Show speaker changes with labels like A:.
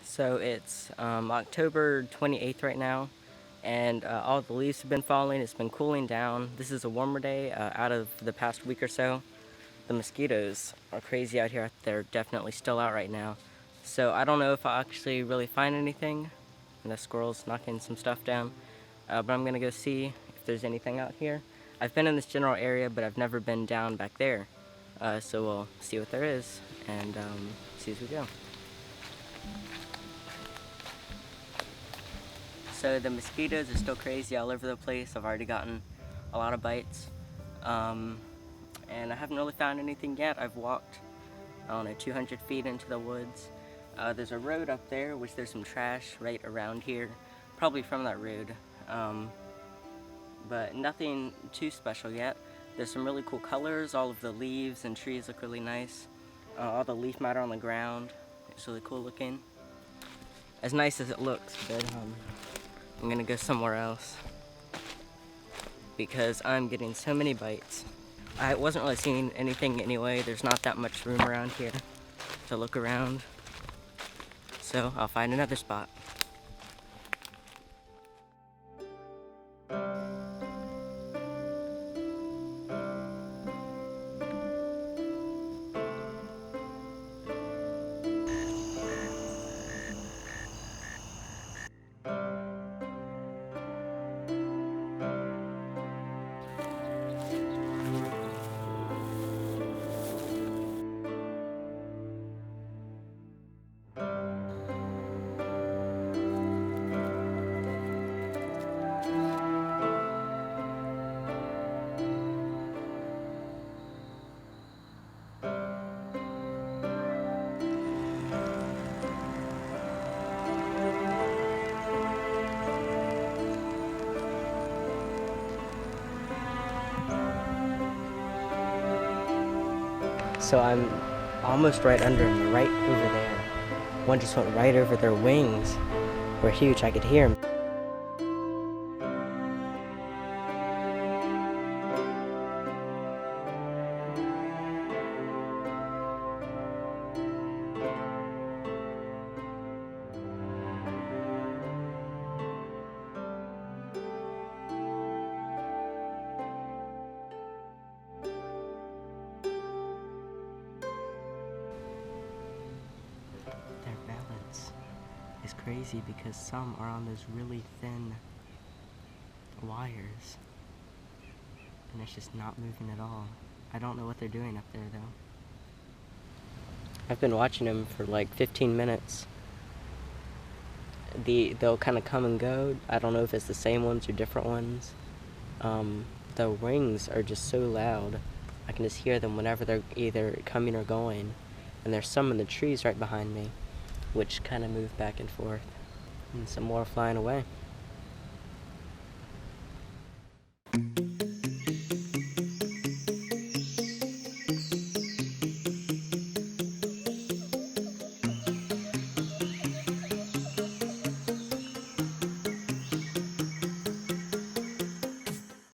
A: So it's October 28th right now, and all the leaves have been falling. It's been cooling down. This is a warmer day out of the past week or so. The mosquitoes are crazy out here. They're definitely still out right now. So I don't know if I'll actually really find anything. And the squirrel's knocking some stuff down. But I'm gonna go see if there's anything out here. I've been in this general area, but I've never been down back there. So we'll see what there is and see as we go. So the mosquitoes are still crazy all over the place. I've already gotten a lot of bites. And I haven't really found anything yet. I've walked, I don't know, 200 feet into the woods. There's a road up there, which there's some trash right around here, probably from that road. But nothing too special yet. There's some really cool colors. All of the leaves and trees look really nice. All the leaf matter on the ground. It's really cool looking. As nice as it looks, but I'm gonna go somewhere else because I'm getting so many bites. I wasn't really seeing anything anyway. There's not that much room around here to look around. So I'll find another spot. So I'm almost right under them, right over there. One just went right over their wings. Were huge, I could hear them. Their balance is crazy because some are on those really thin wires and it's just not moving at all. I don't know what they're doing up there though. I've been watching them for like 15 minutes. They'll kind of come and go. I don't know if it's the same ones or different ones. The rings are just so loud. I can just hear them whenever they're either coming or going. And there's some in the trees right behind me, which kind of move back and forth. And some more flying away.